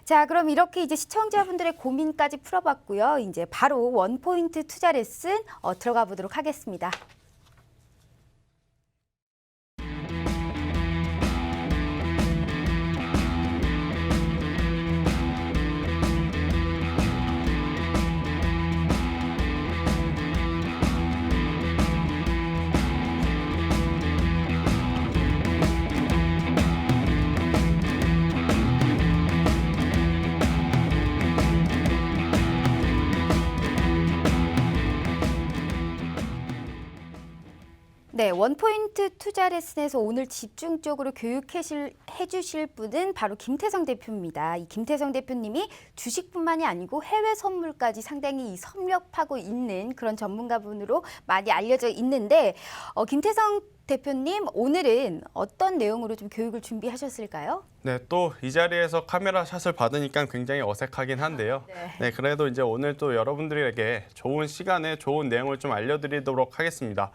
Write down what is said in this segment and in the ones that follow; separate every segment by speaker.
Speaker 1: 자, 그럼 이렇게 이제 시청자분들의 고민까지 풀어봤고요. 이제 바로 원포인트 투자 레슨 들어가 보도록 하겠습니다. 네, 원포인트 투자 레슨에서 오늘 집중적으로 교육해 주실 분은 바로 김태성 대표입니다. 이 김태성 대표님이 주식뿐만이 아니고 해외 선물까지 상당히 섭렵하고 있는 그런 전문가분으로 많이 알려져 있는데 김태성 대표님, 오늘은 어떤 내용으로 좀 교육을 준비하셨을까요?
Speaker 2: 네, 또 이 자리에서 카메라 샷을 받으니까 굉장히 어색하긴 한데요. 네, 그래도 이제 오늘 또 여러분들에게 좋은 시간에 좋은 내용을 좀 알려드리도록 하겠습니다.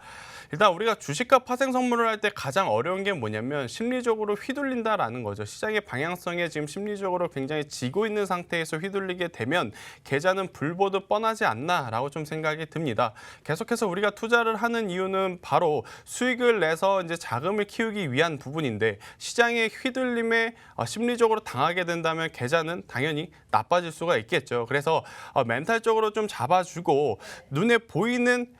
Speaker 2: 일단 우리가 주식과 파생 선물을 할 때 가장 어려운 게 뭐냐면 심리적으로 휘둘린다라는 거죠. 시장의 방향성에 지금 심리적으로 굉장히 지고 있는 상태에서 휘둘리게 되면 계좌는 불보듯 뻔하지 않나라고 좀 생각이 듭니다. 계속해서 우리가 투자를 하는 이유는 바로 수익을 내서 이제 자금을 키우기 위한 부분인데 시장의 휘둘림에 심리적으로 당하게 된다면 계좌는 당연히 나빠질 수가 있겠죠. 그래서 멘탈적으로 좀 잡아주고 눈에 보이는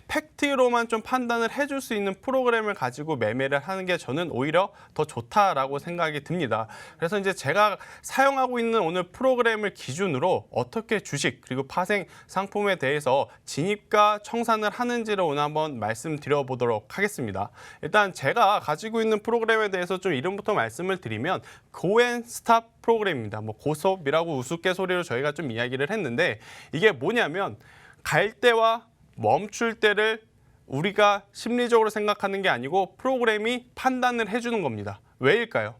Speaker 2: 팩트로만 좀 판단을 해줄 수 있는 프로그램을 가지고 매매를 하는 게 저는 오히려 더 좋다라고 생각이 듭니다. 그래서 이제 제가 사용하고 있는 오늘 프로그램을 기준으로 어떻게 주식 그리고 파생 상품에 대해서 진입과 청산을 하는지를 오늘 한번 말씀드려 보도록 하겠습니다. 일단 제가 가지고 있는 프로그램에 대해서 좀 이름부터 말씀을 드리면 고앤스탑 프로그램입니다. 뭐 고스톱이라고 우스갯소리로 저희가 좀 이야기를 했는데 이게 뭐냐면 갈 때와 멈출 때를 우리가 심리적으로 생각하는 게 아니고 프로그램이 판단을 해주는 겁니다. 왜일까요?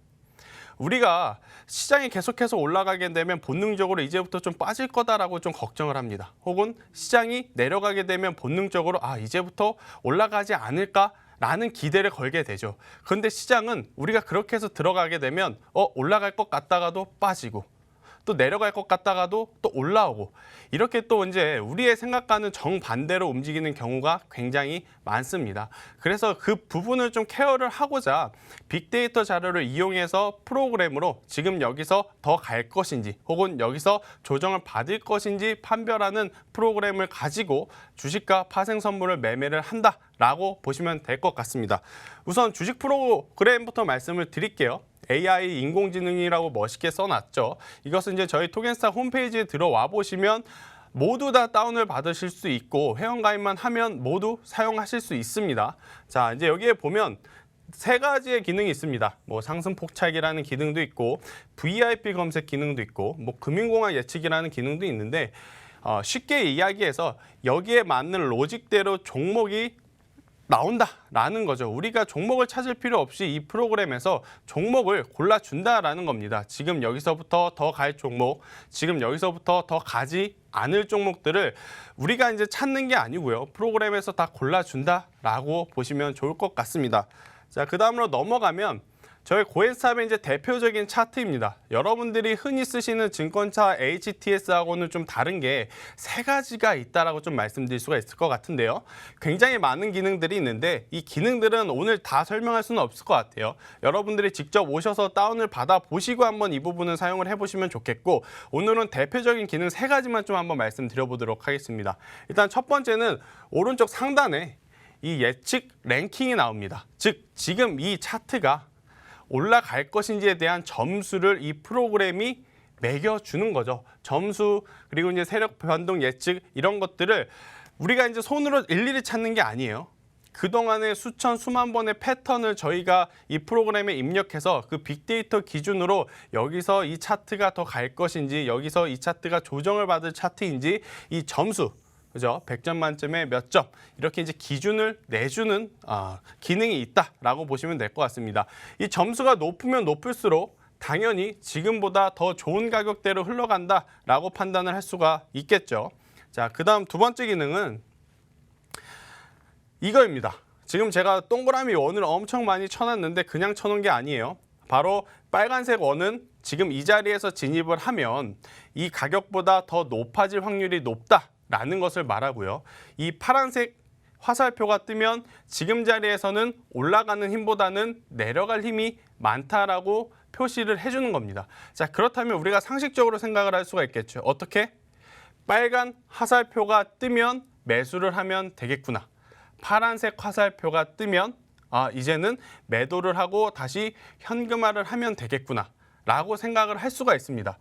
Speaker 2: 우리가 시장이 계속해서 올라가게 되면 본능적으로 이제부터 좀 빠질 거다라고 좀 걱정을 합니다. 혹은 시장이 내려가게 되면 본능적으로 이제부터 올라가지 않을까? 라는 기대를 걸게 되죠. 그런데 시장은 우리가 그렇게 해서 들어가게 되면 올라갈 것 같다가도 빠지고 또 내려갈 것 같다가도 또 올라오고 이렇게 또 이제 우리의 생각과는 정반대로 움직이는 경우가 굉장히 많습니다. 그래서 그 부분을 좀 케어를 하고자 빅데이터 자료를 이용해서 프로그램으로 지금 여기서 더 갈 것인지 혹은 여기서 조정을 받을 것인지 판별하는 프로그램을 가지고 주식과 파생 선물을 매매를 한다라고 보시면 될 것 같습니다. 우선 주식 프로그램부터 말씀을 드릴게요. AI 인공지능이라고 멋있게 써놨죠. 이것은 이제 저희 토겐스타 홈페이지에 들어와 보시면 모두 다 다운을 받으실 수 있고 회원가입만 하면 모두 사용하실 수 있습니다. 자, 이제 여기에 보면 세 가지의 기능이 있습니다. 뭐 상승 폭착이라는 기능도 있고 VIP 검색 기능도 있고 뭐 금융공학 예측이라는 기능도 있는데 쉽게 이야기해서 여기에 맞는 로직대로 종목이 나온다라는 거죠. 우리가 종목을 찾을 필요 없이 이 프로그램에서 종목을 골라준다라는 겁니다. 지금 여기서부터 더 갈 종목, 지금 여기서부터 더 가지 않을 종목들을 우리가 이제 찾는 게 아니고요. 프로그램에서 다 골라준다라고 보시면 좋을 것 같습니다. 자, 그 다음으로 넘어가면 저희 고앤스탑의 이제 대표적인 차트입니다. 여러분들이 흔히 쓰시는 증권차 HTS하고는 좀 다른 게 세 가지가 있다라고 좀 말씀드릴 수가 있을 것 같은데요. 굉장히 많은 기능들이 있는데 이 기능들은 오늘 다 설명할 수는 없을 것 같아요. 여러분들이 직접 오셔서 다운을 받아 보시고 한번 이 부분을 사용을 해보시면 좋겠고 오늘은 대표적인 기능 세 가지만 좀 한번 말씀드려 보도록 하겠습니다. 일단 첫 번째는 오른쪽 상단에 이 예측 랭킹이 나옵니다. 즉 지금 이 차트가 올라갈 것인지에 대한 점수를 이 프로그램이 매겨주는 거죠. 점수 그리고 이제 세력 변동 예측 이런 것들을 우리가 이제 손으로 일일이 찾는 게 아니에요. 그동안의 수천 수만 번의 패턴을 저희가 이 프로그램에 입력해서 그 빅데이터 기준으로 여기서 이 차트가 더 갈 것인지 여기서 이 차트가 조정을 받을 차트인지 이 점수 그죠? 100점 만점에 몇 점 이렇게 이제 기준을 내주는 기능이 있다라고 보시면 될 것 같습니다. 이 점수가 높으면 높을수록 당연히 지금보다 더 좋은 가격대로 흘러간다라고 판단을 할 수가 있겠죠. 자, 그다음 두 번째 기능은 이거입니다. 지금 제가 동그라미 원을 엄청 많이 쳐놨는데 그냥 쳐놓은 게 아니에요. 바로 빨간색 원은 지금 이 자리에서 진입을 하면 이 가격보다 더 높아질 확률이 높다라는 것을 말하고요. 이 파란색 화살표가 뜨면 지금 자리에서는 올라가는 힘보다는 내려갈 힘이 많다라고 표시를 해주는 겁니다. 자, 그렇다면 우리가 상식적으로 생각을 할 수가 있겠죠. 어떻게? 빨간 화살표가 뜨면 매수를 하면 되겠구나. 파란색 화살표가 뜨면 이제는 매도를 하고 다시 현금화를 하면 되겠구나 라고 생각을 할 수가 있습니다.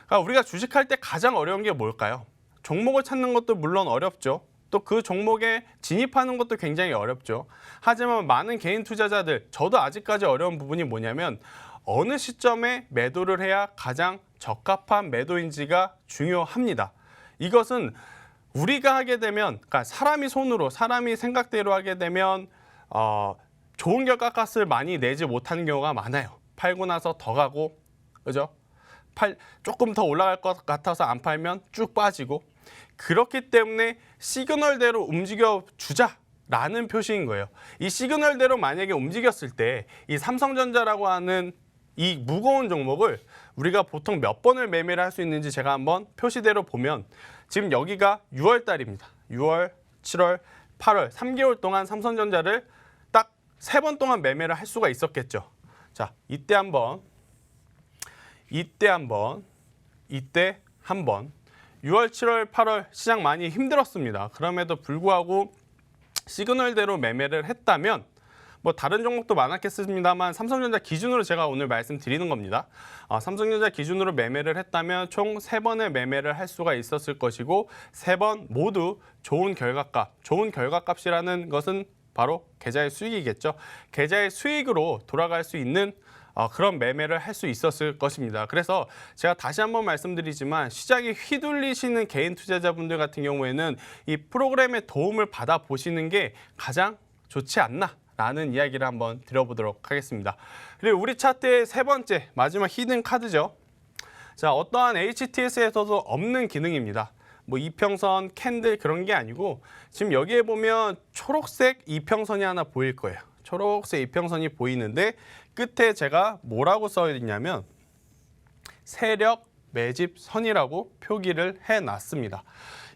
Speaker 2: 그러니까 우리가 주식할 때 가장 어려운 게 뭘까요? 종목을 찾는 것도 물론 어렵죠. 또 그 종목에 진입하는 것도 굉장히 어렵죠. 하지만 많은 개인 투자자들, 저도 아직까지 어려운 부분이 뭐냐면 어느 시점에 매도를 해야 가장 적합한 매도인지가 중요합니다. 이것은 우리가 하게 되면, 그러니까 사람이 손으로, 사람이 생각대로 하게 되면 좋은 결과값을 많이 내지 못하는 경우가 많아요. 팔고 나서 더 가고, 그죠? 조금 더 올라갈 것 같아서 안 팔면 쭉 빠지고, 그렇기 때문에 시그널대로 움직여 주자라는 표시인 거예요. 이 시그널대로 만약에 움직였을 때 이 삼성전자라고 하는 이 무거운 종목을 우리가 보통 몇 번을 매매를 할 수 있는지 제가 한번 표시대로 보면 지금 여기가 6월 달입니다. 6월, 7월, 8월 3개월 동안 삼성전자를 딱 3번 동안 매매를 할 수가 있었겠죠. 자, 이때 한 번, 이때 한 번, 이때 한 번. 6월, 7월, 8월 시장 많이 힘들었습니다. 그럼에도 불구하고 시그널대로 매매를 했다면 뭐 다른 종목도 많았겠습니다만 삼성전자 기준으로 제가 오늘 말씀드리는 겁니다. 삼성전자 기준으로 매매를 했다면 총 3번의 매매를 할 수가 있었을 것이고 3번 모두 좋은 결과값, 좋은 결과값이라는 것은 바로 계좌의 수익이겠죠. 계좌의 수익으로 돌아갈 수 있는 그런 매매를 할 수 있었을 것입니다. 그래서 제가 다시 한번 말씀드리지만 시장에 휘둘리시는 개인 투자자분들 같은 경우에는 이 프로그램의 도움을 받아 보시는 게 가장 좋지 않나라는 이야기를 한번 드려보도록 하겠습니다. 그리고 우리 차트의 3번째 마지막 히든 카드죠. 자, 어떠한 HTS에서도 없는 기능입니다. 뭐 이평선, 캔들 그런 게 아니고 지금 여기에 보면 초록색 이평선이 하나 보일 거예요. 초록색 이평선이 보이는데 끝에 제가 뭐라고 써 있냐면 세력 매집선이라고 표기를 해놨습니다.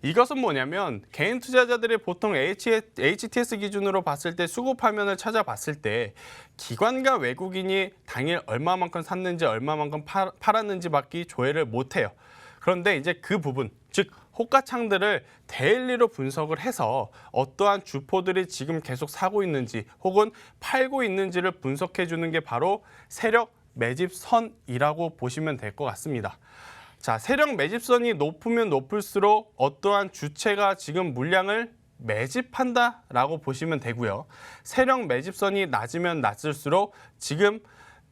Speaker 2: 이것은 뭐냐면 개인 투자자들이 보통 HTS 기준으로 봤을 때 수급 화면을 찾아봤을 때 기관과 외국인이 당일 얼마만큼 샀는지 얼마만큼 팔았는지 밖에 조회를 못해요. 그런데 이제 그 부분, 즉 호가창들을 데일리로 분석을 해서 어떠한 주포들이 지금 계속 사고 있는지 혹은 팔고 있는지를 분석해 주는 게 바로 세력 매집선이라고 보시면 될 것 같습니다. 자, 세력 매집선이 높으면 높을수록 어떠한 주체가 지금 물량을 매집한다라고 보시면 되고요. 세력 매집선이 낮으면 낮을수록 지금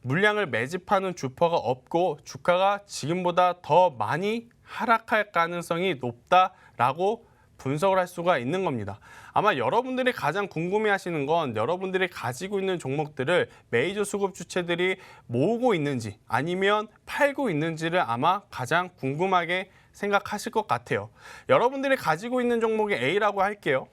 Speaker 2: 물량을 매집하는 주포가 없고 주가가 지금보다 더 많이 하락할 가능성이 높다라고 분석을 할 수가 있는 겁니다. 아마 여러분들이 가장 궁금해하시는 건 여러분들이 가지고 있는 종목들을 메이저 수급 주체들이 모으고 있는지 아니면 팔고 있는지를 아마 가장 궁금하게 생각하실 것 같아요. 여러분들이 가지고 있는 종목이 A라고 할게요.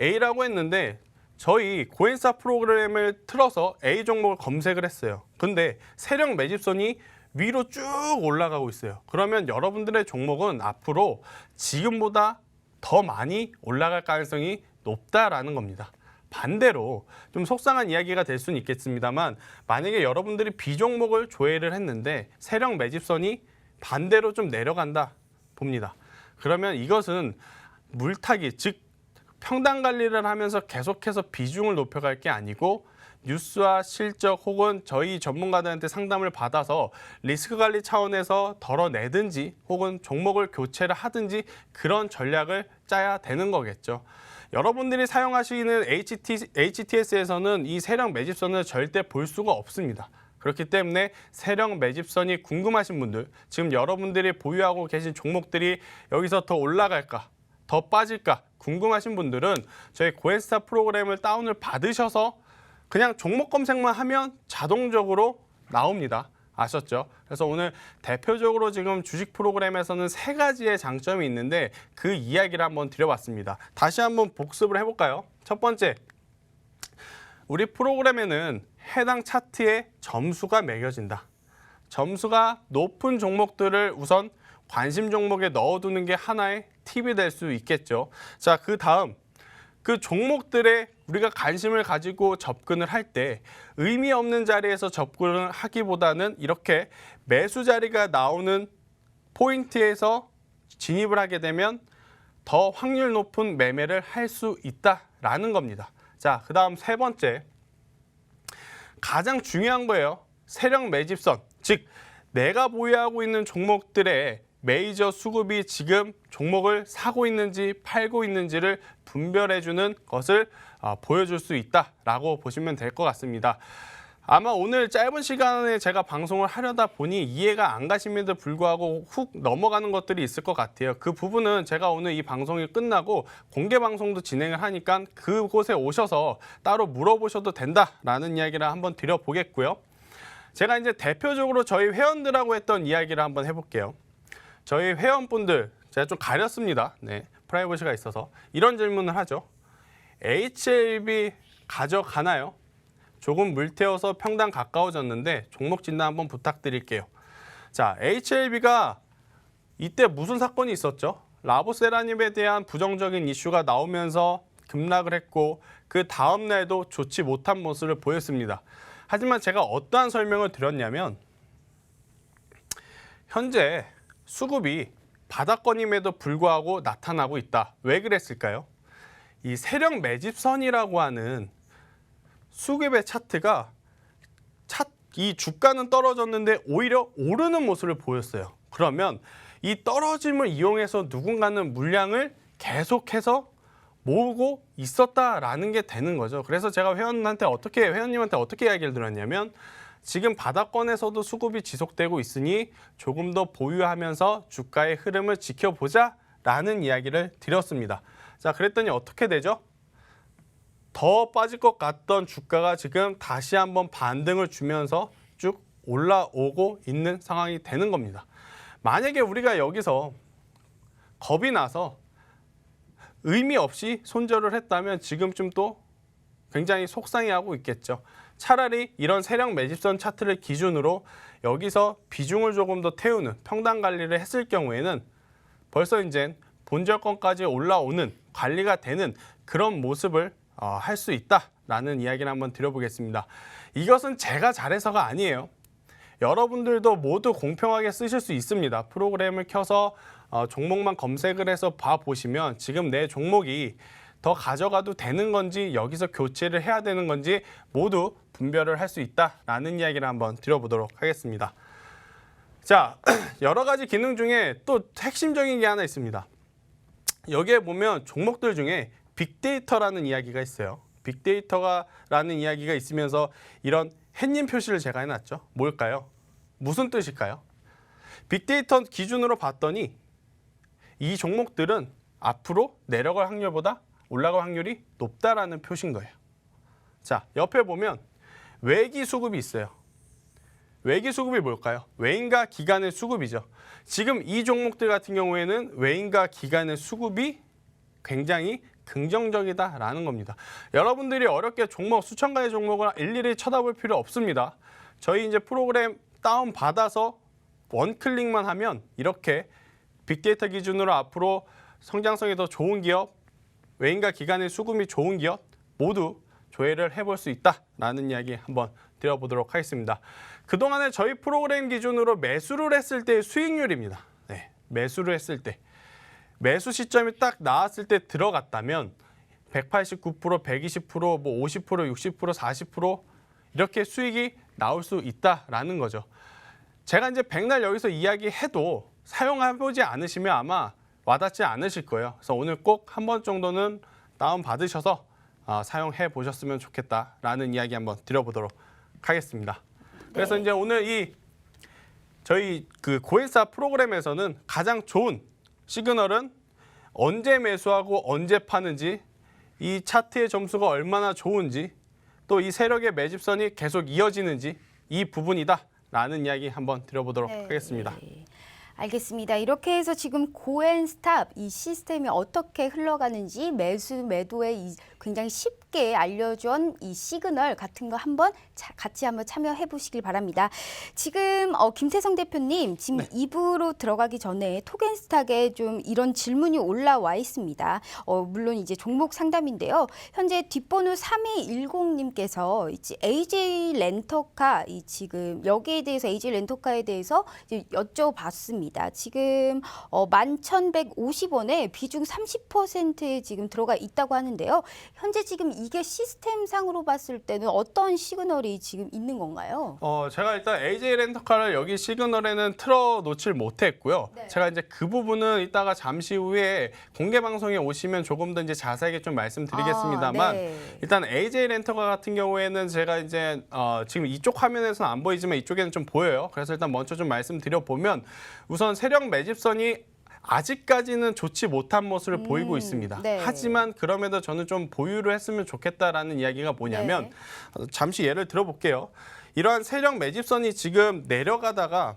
Speaker 2: A라고 했는데 저희 고엔사 프로그램을 틀어서 A 종목을 검색을 했어요. 근데 세력 매집선이 위로 쭉 올라가고 있어요. 그러면 여러분들의 종목은 앞으로 지금보다 더 많이 올라갈 가능성이 높다라는 겁니다. 반대로 좀 속상한 이야기가 될 수는 있겠습니다만 만약에 여러분들이 B 종목을 조회를 했는데 세력 매집선이 반대로 좀 내려간다 봅니다. 그러면 이것은 물타기, 즉 평단 관리를 하면서 계속해서 비중을 높여갈 게 아니고 뉴스와 실적 혹은 저희 전문가들한테 상담을 받아서 리스크 관리 차원에서 덜어내든지 혹은 종목을 교체를 하든지 그런 전략을 짜야 되는 거겠죠. 여러분들이 사용하시는 HTS에서는 이 세력 매집선을 절대 볼 수가 없습니다. 그렇기 때문에 세력 매집선이 궁금하신 분들, 지금 여러분들이 보유하고 계신 종목들이 여기서 더 올라갈까, 더 빠질까 궁금하신 분들은 저희 고엔스타 프로그램을 다운을 받으셔서 그냥 종목 검색만 하면 자동적으로 나옵니다. 아셨죠? 그래서 오늘 대표적으로 지금 주식 프로그램에서는 3가지의 장점이 있는데 그 이야기를 한번 드려봤습니다. 다시 한번 복습을 해볼까요? 첫 번째, 우리 프로그램에는 해당 차트에 점수가 매겨진다. 점수가 높은 종목들을 우선 관심 종목에 넣어두는 게 하나의 팁이 될 수 있겠죠. 자, 그 다음 그 종목들에 우리가 관심을 가지고 접근을 할 때 의미 없는 자리에서 접근을 하기보다는 이렇게 매수 자리가 나오는 포인트에서 진입을 하게 되면 더 확률 높은 매매를 할 수 있다라는 겁니다. 자, 그 다음 세 번째, 가장 중요한 거예요. 세력 매집선, 즉 내가 보유하고 있는 종목들의 메이저 수급이 지금 종목을 사고 있는지 팔고 있는지를 분별해주는 것을 보여줄 수 있다라고 보시면 될 것 같습니다. 아마 오늘 짧은 시간에 제가 방송을 하려다 보니 이해가 안 가심에도 불구하고 훅 넘어가는 것들이 있을 것 같아요. 그 부분은 제가 오늘 이 방송이 끝나고 공개 방송도 진행을 하니까 그곳에 오셔서 따로 물어보셔도 된다라는 이야기를 한번 드려보겠고요. 제가 이제 대표적으로 저희 회원들하고 했던 이야기를 한번 해볼게요. 저희 회원분들, 제가 좀 가렸습니다. 네, 프라이버시가 있어서 이런 질문을 하죠. HLB 가져가나요? 조금 물태워서 평당 가까워졌는데 종목 진단 한번 부탁드릴게요. 자, HLB가 이때 무슨 사건이 있었죠? 라보세라님에 대한 부정적인 이슈가 나오면서 급락을 했고 그 다음 날도 좋지 못한 모습을 보였습니다. 하지만 제가 어떠한 설명을 드렸냐면 현재 수급이 바닥권임에도 불구하고 나타나고 있다. 왜 그랬을까요? 이 세력 매집선이라고 하는 수급의 차트가 이 주가는 떨어졌는데 오히려 오르는 모습을 보였어요. 그러면 이 떨어짐을 이용해서 누군가는 물량을 계속해서 모으고 있었다라는 게 되는 거죠. 그래서 제가 회원님한테 어떻게 이야기를 드렸냐면 지금 바닥권에서도 수급이 지속되고 있으니 조금 더 보유하면서 주가의 흐름을 지켜보자라는 이야기를 드렸습니다. 자, 그랬더니 어떻게 되죠? 더 빠질 것 같던 주가가 지금 다시 한번 반등을 주면서 쭉 올라오고 있는 상황이 되는 겁니다. 만약에 우리가 여기서 겁이 나서 의미 없이 손절을 했다면 지금쯤 또 굉장히 속상해하고 있겠죠. 차라리 이런 세력 매집선 차트를 기준으로 여기서 비중을 조금 더 태우는 평단 관리를 했을 경우에는 벌써 이제 본절권까지 올라오는 관리가 되는 그런 모습을 할 수 있다라는 이야기를 한번 드려보겠습니다. 이것은 제가 잘해서가 아니에요. 여러분들도 모두 공평하게 쓰실 수 있습니다. 프로그램을 켜서 종목만 검색을 해서 봐보시면 지금 내 종목이 더 가져가도 되는 건지 여기서 교체를 해야 되는 건지 모두 분별을 할 수 있다라는 이야기를 한번 드려보도록 하겠습니다. 자, 여러 가지 기능 중에 또 핵심적인 게 하나 있습니다. 여기에 보면 종목들 중에 빅데이터라는 이야기가 있어요. 빅데이터라는 이야기가 있으면서 이런 햇님 표시를 제가 해놨죠. 뭘까요? 무슨 뜻일까요? 빅데이터 기준으로 봤더니 이 종목들은 앞으로 내려갈 확률보다 올라갈 확률이 높다라는 표시인 거예요. 자, 옆에 보면 외기 수급이 있어요. 외기 수급이 뭘까요? 외인과 기관의 수급이죠. 지금 이 종목들 같은 경우에는 외인과 기관의 수급이 굉장히 긍정적이다라는 겁니다. 여러분들이 어렵게 종목, 수천 가지 종목을 일일이 쳐다볼 필요 없습니다. 저희 이제 프로그램 다운 받아서 원클릭만 하면 이렇게 빅데이터 기준으로 앞으로 성장성이 더 좋은 기업, 외인과 기관의 수급이 좋은 기업 모두 조회를 해볼 수 있다라는 이야기 한번 드려보도록 하겠습니다. 그동안에 저희 프로그램 기준으로 매수를 했을 때의 수익률입니다. 네, 매수를 했을 때. 매수 시점이 딱 나왔을 때 들어갔다면 189%, 120%, 뭐 50%, 60%, 40% 이렇게 수익이 나올 수 있다라는 거죠. 제가 이제 백날 여기서 이야기해도 사용해보지 않으시면 아마 와닿지 않으실 거예요. 그래서 오늘 꼭 한 번 정도는 다운 받으셔서 사용해 보셨으면 좋겠다라는 이야기 한번 드려보도록 하겠습니다. 그래서 이제 오늘 저희 그 고인사 프로그램에서는 가장 좋은 시그널은 언제 매수하고 언제 파는지, 이 차트의 점수가 얼마나 좋은지, 또 이 세력의 매집선이 계속 이어지는지 이 부분이다라는 이야기 한번 드려보도록 하겠습니다.
Speaker 1: 알겠습니다. 이렇게 해서 지금 고앤스탑 이 시스템이 어떻게 흘러가는지 매수 매도의 굉장히 쉽게 알려준 이 시그널 같은 거 한번 같이 한번 참여해 보시길 바랍니다. 지금 김태성 대표님 지금
Speaker 2: 네.
Speaker 1: 2부로 들어가기 전에 토겐스탁에 좀 이런 질문이 올라와 있습니다. 물론 이제 종목 상담인데요. 현재 뒷번호 3210님께서 AJ 렌터카 지금 여기에 대해서 AJ 렌터카에 대해서 이제 여쭤봤습니다. 지금 11,150원에 비중 30%에 지금 들어가 있다고 하는데요. 현재 지금 이게 시스템상으로 봤을 때는 어떤 시그널이 지금 있는 건가요?
Speaker 2: 제가 일단 AJ 렌터카를 여기 시그널에는 틀어 놓질 못했고요.
Speaker 1: 네.
Speaker 2: 제가 이제 그 부분은 이따가 잠시 후에 공개 방송에 오시면 조금 더 이제 자세하게 좀 말씀드리겠습니다만
Speaker 1: 네.
Speaker 2: 일단 AJ 렌터카 같은 경우에는 제가 이제 지금 이쪽 화면에서는 안 보이지만 이쪽에는 좀 보여요. 그래서 일단 먼저 좀 말씀드려 보면 우선 세력 매집선이 아직까지는 좋지 못한 모습을 보이고 있습니다.
Speaker 1: 네.
Speaker 2: 하지만 그럼에도 저는 좀 보유를 했으면 좋겠다라는 이야기가 뭐냐면 잠시 예를 들어볼게요. 이러한 세력 매집선이 지금 내려가다가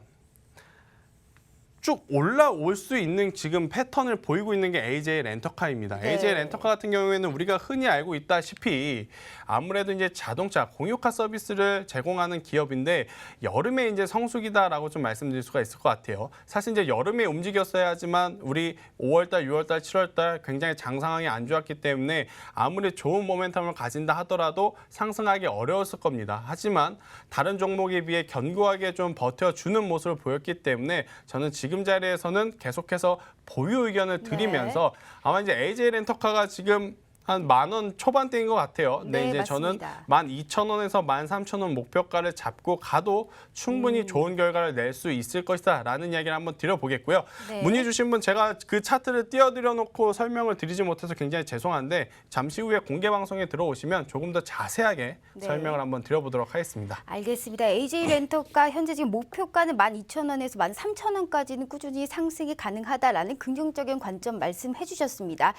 Speaker 2: 쭉 올라올 수 있는 지금 패턴을 보이고 있는 게 AJ 렌터카입니다.
Speaker 1: 네.
Speaker 2: AJ 렌터카 같은 경우에는 우리가 흔히 알고 있다시피 아무래도 이제 자동차 공유카 서비스를 제공하는 기업인데 여름에 이제 성수기다라고 좀 말씀드릴 수가 있을 것 같아요. 사실 이제 여름에 움직였어야 하지만 우리 5월달, 6월달, 7월달 굉장히 장 상황이 안 좋았기 때문에 아무리 좋은 모멘텀을 가진다 하더라도 상승하기 어려웠을 겁니다. 하지만 다른 종목에 비해 견고하게 좀 버텨주는 모습을 보였기 때문에 저는 지금 자리에서는 계속해서 보유 의견을 드리면서 아마 이제 AJ 렌터카가 지금 한 10,000원 초반대인 것 같아요. 근데
Speaker 1: 네,
Speaker 2: 이제
Speaker 1: 맞습니다.
Speaker 2: 저는 12,000원에서 13,000원 목표가를 잡고 가도 충분히 좋은 결과를 낼 수 있을 것이다라는 이야기를 한번 드려보겠고요.
Speaker 1: 네.
Speaker 2: 문의 주신 분 제가 그 차트를 띄워드려 놓고 설명을 드리지 못해서 굉장히 죄송한데 잠시 후에 공개 방송에 들어오시면 조금 더 자세하게
Speaker 1: 네.
Speaker 2: 설명을 한번 드려보도록 하겠습니다.
Speaker 1: 알겠습니다. AJ 렌터카 현재 지금 목표가는 12,000원에서 13,000원까지는 꾸준히 상승이 가능하다라는 긍정적인 관점 말씀해 주셨습니다.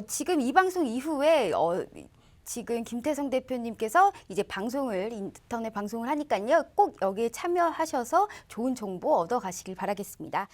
Speaker 1: 지금 이 방송 이후에 지금 김태성 대표님께서 이제 인터넷 방송을 하니까요. 꼭 여기에 참여하셔서 좋은 정보 얻어 가시길 바라겠습니다.